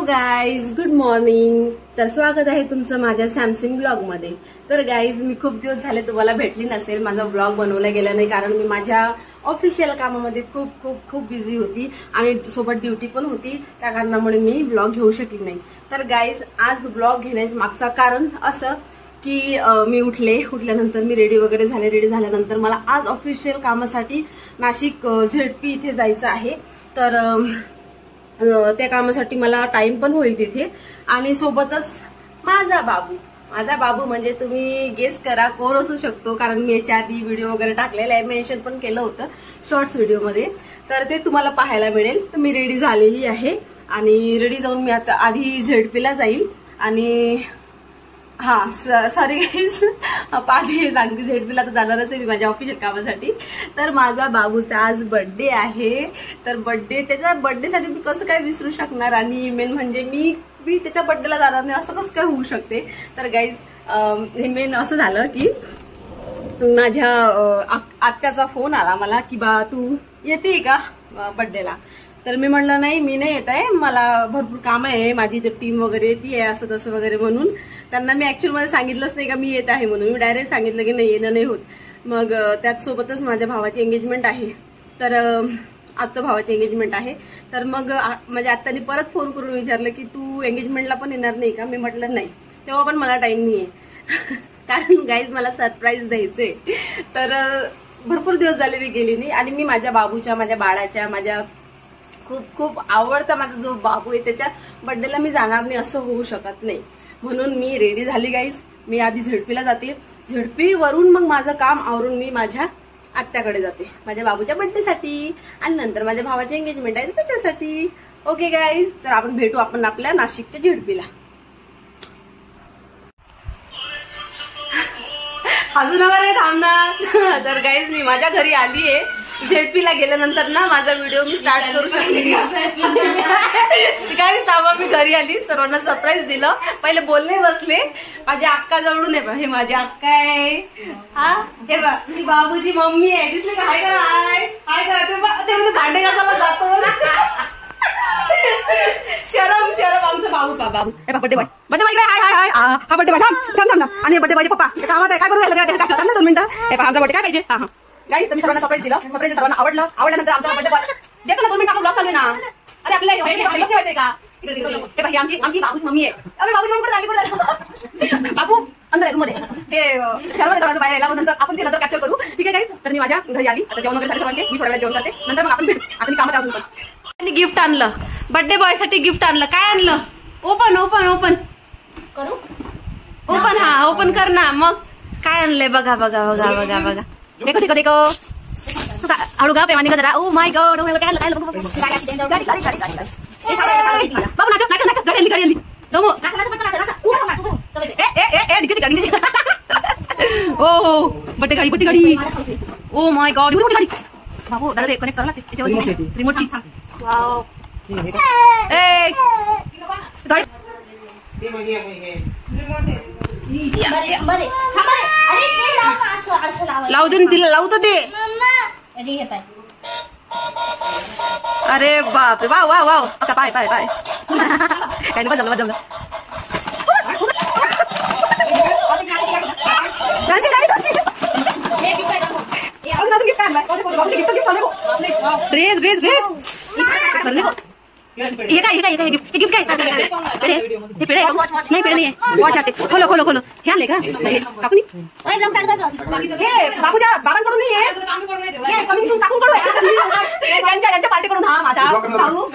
Guys, good morning. तर स्वागत आहे तुमचं माझ्या सॅमसंग ब्लॉग मध्ये. तर गाईज, मी खूप दिवस झाले तुम्हाला भेटली नसेल, माझा ब्लॉग बनवला गेला नाही कारण मी माझ्या ऑफिशियल कामामध्ये खूप खूप खूप बिझी होती आणि सोबत ड्युटी पण होती. त्या कारणामुळे मी ब्लॉग घेऊ शकली नाही. तर गाईज, आज ब्लॉग घेण्याचं मागचं कारण असं की मी उठल्यानंतर मी रेडी वगैरे झाले. रेडी झाल्यानंतर मला आज ऑफिशियल कामासाठी नाशिक झेडपी इथे जायचं आहे. तर त्या कामासाठी मला टाइम पण होईल तिथे आणि सोबतच माझा बाबू म्हणजे तुम्ही गेस करा कोण असू शकतो, कारण मी याच्या आधी व्हिडिओ वगैरे टाकलेला आहे, मेन्शन पण केलं होतं शॉर्ट्स व्हिडिओमध्ये. तर ते तुम्हाला पाहायला मिळेल. तर मी रेडी झालेली आहे आणि रेडी जाऊन मी आता आधी झेडपीला जाईल आणि सॉरी गाईज, आधी सांगते झेडपीला तर जाणारच आहे मी माझ्या ऑफिशियल कामासाठी. तर माझा बाबूचा आज बर्थडे आहे. तर त्याच्या बर्थडेसाठी मी कसं काय विसरू शकणार आणि मेन म्हणजे मी त्याच्या बर्थडेला जाणार नाही असं कसं काय होऊ शकते. तर गाईज, हे मेन असं झालं की माझ्या आत्याचा फोन आला मला की बा तू येते का बर्थडेला. तर मी म्हणलं नाही, मी नाही येत आहे, मला भरपूर काम आहे, माझी इथे टीम वगैरे ती आहे असं तसं वगैरे. म्हणून त्यांना मी ऍक्च्युअल मध्ये सांगितलंच नाही का मी येत आहे म्हणून. मी डायरेक्ट सांगितलं की नाही, येणं नाही होत. मग त्याचसोबतच माझ्या भावाची एंगेजमेंट आहे. तर आत्ता भावाची एंगेजमेंट आहे. तर मग माझ्या आत्याने परत फोन करून विचारलं की तू एंगेजमेंटला पण येणार नाही का. मी म्हटलं नाही, तेव्हा पण मला टाइम नाहीये कारण गाईज मला सरप्राईज द्यायचंय. तर भरपूर दिवस झाले मी गेली नाही आणि मी माझ्या बाबूच्या, माझ्या बाळाच्या, माझ्या खूप खूप आवडता माझा जो बाबू आहे त्याच्या बर्थडेला मी जाणार नाही असं होऊ शकत नाही. म्हणून मी रेडी झाली गाईज. मी आधी झेडपीला जाते, झेडपीवरून मग माझं काम आवरून मी माझ्या आत्याकडे जाते माझ्या बाबूच्या बर्थडेसाठी आणि नंतर माझ्या भावाची एंगेजमेंट आहे त्याच्यासाठी. ओके गाईज, तर आपण भेटू आपण आपल्या नाशिकच्या झेडपीला. अजून आम्हाला थांबणार. तर गाईज, मी माझ्या घरी आली आहे. झेडपीला गेल्यानंतर ना माझा व्हिडिओ मी स्टार्ट करू शकते. काय थांबा, मी घरी आली, सर्वांना सरप्राईज दिलं. पहिले बोलले बसले. माझ्या अक्का जवळून आहे, हे माझी अक्का आहे. हा, हे बघ, ती बाबूची मम्मी आहे. दिसले का? हाय करा, हाय करा. ते भांडे घासायला जातो. शरम आमचं बाबू हे बर्थडे बॉय हाय हाय हाय. हा बर्थडे बॉय थांब आणि बर्थडे बॉयचे पप्पा कामात आहे, काय करू राहिलं 2 मिनिटं. हे आमचा बर्थडे काय पाहिजे. हा गाईज, तुम्ही सर्वांना सरप्राईज दिलं, सरप्राईज सर्वांना आवडल्यानंतर आमचा बर्थडे बॉय देतो ना 2 मिनिटं. आपण ब्लॉग चालू ना. अरे आपल्याला ठेवायचंय का. हे बाई, आमची बाबूची मम्मी आहे. अरे बाबूची मम्मी झाली बाबू अंदर रूम मध्ये ते सर्वांना बाहेर यायला, नंतर आपण ते नंतर कॅप्चर करू. ठीक आहे गाईज. तर मी माझ्या घरी आली. आता जेवण वगैरे झाले सर्वांचे. मी थोड्या वेळात जेवण करते, नंतर मग आपण भेटू. आता मी कामात अजून पण गिफ्ट आणलं, बर्थडे बॉय साठी गिफ्ट आणलं. काय आणलं? ओपन करू. ओपन, हा ओपन कर ना. मग काय आणलंय बघा. देखो हळू गा प्रेमाने जरा. ओ माय गॉड, काय आणलं बाबू. नाच गाडी आली ओ बड्डे गाडी. ओ माय गॉड, एवढी मोठी गाडी बाबू. दादा कनेक्ट करावं लागते त्याच्यावरची रिमोटची. लावू दे तिला, लावतो ते. अरे बापरे, वाव पाय काय नाही जमलं. ड्रेस ये काय गिफ्ट काय पेढे नाही वॉच आते. खोलो हे आणले का काकूनी. बाबूच्या बाबांकडून यांच्या पार्टीकडून. हा माझा भाऊ,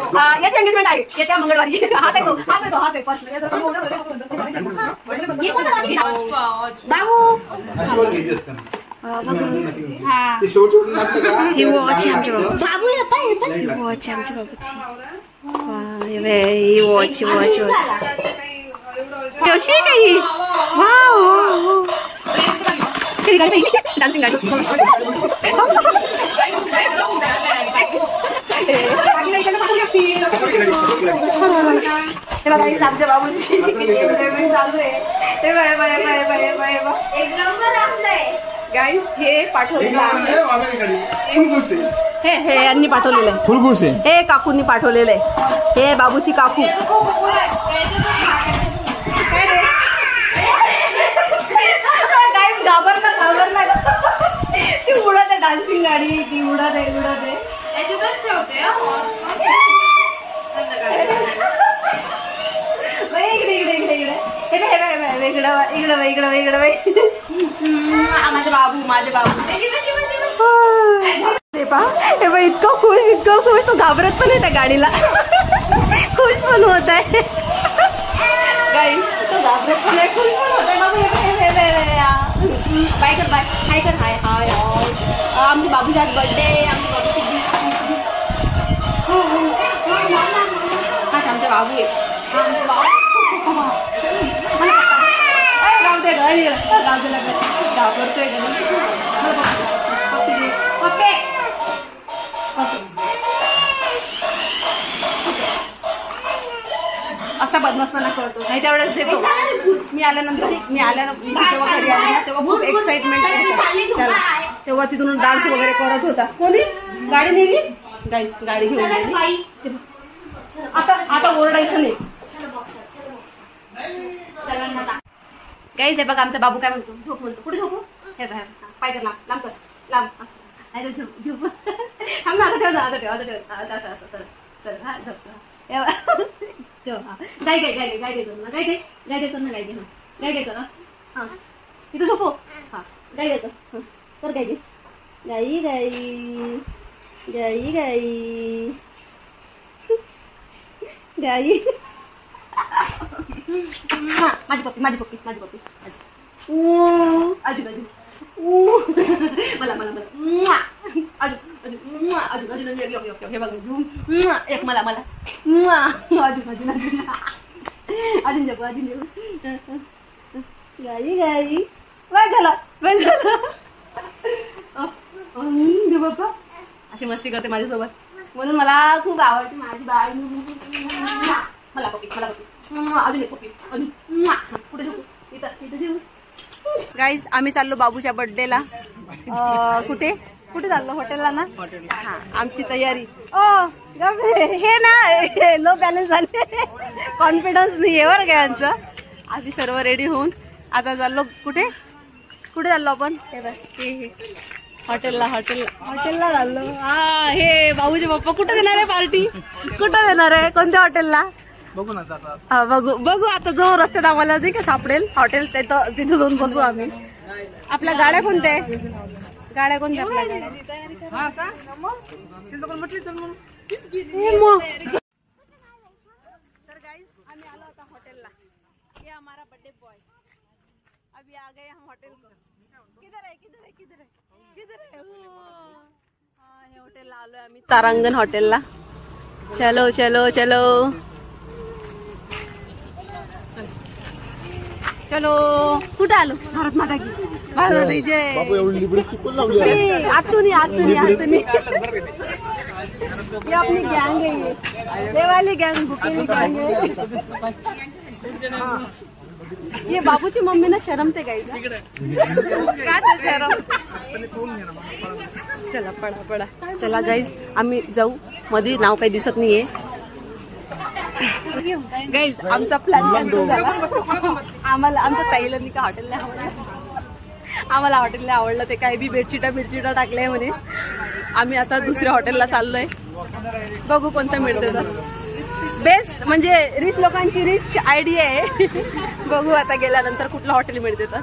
याची एंगेजमेंट आहे येत्या मंगळवारी. हात आहे बाबू. ही वॉच आमच्या बाबूची. ही वॉच कशी काही. वाव, डान्सिंग गाडी. आमच्या बाबूची पेमेंट चालू आहे. गाईस, हे पाठवलं हे यांनी पाठवलेलं आहे. फुलगुसे हे काकूंनी पाठवलेलं आहे. हे बाबूची काकू. घाबरला ती उडत आहे. डान्सिंग गाडी ती उडत आहे. याच्यातच ठेवते. इकडं माझे बाबू हे बघ इतकं खुश तो घाबरत पण आहे त्या गाडीला. खुश पण होत आहे गाईस. तो घाबरत पण आहे, खुश पण होत आहे. बाय कर, बाय हाय कर. हाय हाय आमच्या बाबूचा आज बर्थडे. आमच्या बाबूची आमचे बाबू आहे. आमचे बाबू घाबरतोय. ओके असा बदमाशपणा करतो. नाही तेवढंच देतो. मी आल्यानंतर तेव्हा घरी आले ना तेव्हा खूप एक्साइटमेंट तेव्हा तिथून डान्स वगैरे करत होता. कोणी गाडी नेली गाडी घेऊन गेली. आता ओरडायचं नाही. काहीच आहे बघा आमचा बाबू काय म्हणतो. झोप म्हणतो. कुठे झोपू. हे बाहेर पाय कर. लांब कर. लांब असं नाही तर झोप. थांब ना. असं ठेव ना. असं ठेव. असं सर सर हा झोप. गाय देतो ना. गाय देतो ना. गाय देतो ना. हा तिथं झोपो. हा गाय देतो. तर गाय दे. गाई माझी पप्पी आजू मला हे बघ एक मला अजून जगू गाई काय झालं दे बाप्पा. अशी मस्ती करते माझ्यासोबत म्हणून मला खूप आवडते माझी बाळ. मला पप्पी अजून एक पप्पी अजून कुठे झोपू. इथं जेवू. गाईज आम्ही चाललो बाबूच्या बर्थडेला. कुठे चाललो. हॉटेलला ना. हा आमची तयारी. हे ना लो बॅलन्स झाले. कॉन्फिडन्स नाही आहे बरं का यांचं. आधी सर्व रेडी होऊन आता चाललो. कुठे चाललो आपण. हॉटेलला चाललो. हा हे बाबूचे पप्पा कुठे देणार आहे पार्टी. कुठं देणार आहे. कोणत्या हॉटेलला बघू ना. बघू आता जो रस्त्यात आम्हाला नाही का सापडेल हॉटेल तिथे जाऊन बसू आम्ही. आपल्या गाड्या कोणत्या आपल्या गाड्या. तर गाइस आम्ही आलो आता हॉटेलला. ये हमारा बर्थडे बॉय अभी आ गए हम हॉटेल को. किधर है हे हॉटेलला आलोय आम्ही. तारांगण हॉटेलला. चलो कुठे आलो. भारत माता की जय. आतून ये अपनी गैंग है. ये वाली गैंग भूखेली गैंग है. ये बाबूची मम्मी ना शरमते गाई. काय शरम. चला गाईज आम्ही जाऊ. मध्ये नाव काही दिसत नाहीये. गाईज आमचा प्लॅन कॅन्सल झाला. आम्हाला आमच्या ताईला नाही का हॉटेलला आवडलं. आम्हाला हॉटेलला आवडलं. ते काही बी बेडशिटा टाकल्या म्हणे. आम्ही आता दुसऱ्या हॉटेलला चाललोय. बघू कोणतं मिळतं तर. बेस्ट म्हणजे रिच लोकांची रिच आयडिया आहे. बघू आता गेल्यानंतर कुठलं हॉटेल मिळते तर.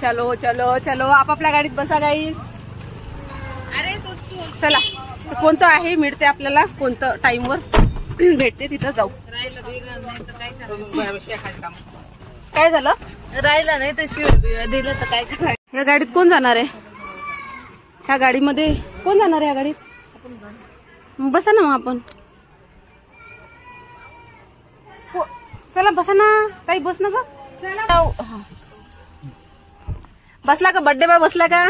चलो आपापल्या गाडीत बसा गाईज. चला कोणतं आहे मिळते आपल्याला. कोणतं टाइमवर भेटते तिथं जाऊ. काय झालं. राहिला नाही तर शिवाय दिलं तर काय करायचं. या गाडीत कोण जाणार आहे. ह्या गाडीमध्ये कोण जाणार आहे. या गाडीत बसा ना मग आपण. चला बसा ना ताई. बस ना ग. बसला का. बर्थडे बॉय बसला का.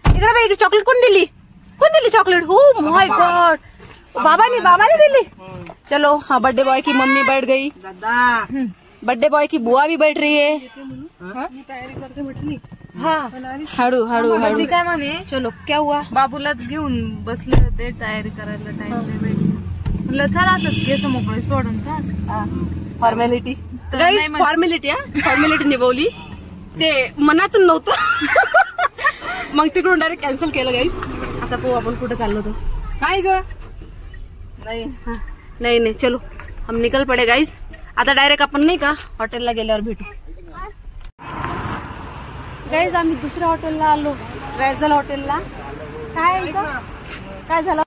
इकडे चॉकलेट कोण दिली चॉकलेट. हो माय गॉड. बाबाने दिली. चलो हाँ बर्थडे बॉय की मम्मी बैठ गई. बर्थडे बॉय की बुआ भी बैठ रही है. तयारी करते म्हटली. हा हळू हळू मग ती काय म्हणे चलो क्या हुआ बाबूलाच घेऊन बसले होते तयारी करायला टाइम नाही भेटला म्हणलं चला असंच केस मोकळे सोडून चाल फॉर्मॅलिटी तर नाही म्हण- फॉर्मॅलिटी फॉर्मॅलिटी निभवली ते मनातून नव्हतं मग तिकडून डायरेक्ट कॅन्सल केलं गाईस आता पाहू आपण कुठे चाललो होतो काय ग नाही नाही चलो हम निकल पडे गाईस आता डायरेक्ट आपण नाही का हॉटेलला गेल्यावर भेटू गाईज आम्ही दुसऱ्या हॉटेलला आलो रॅझल हॉटेलला काय झालं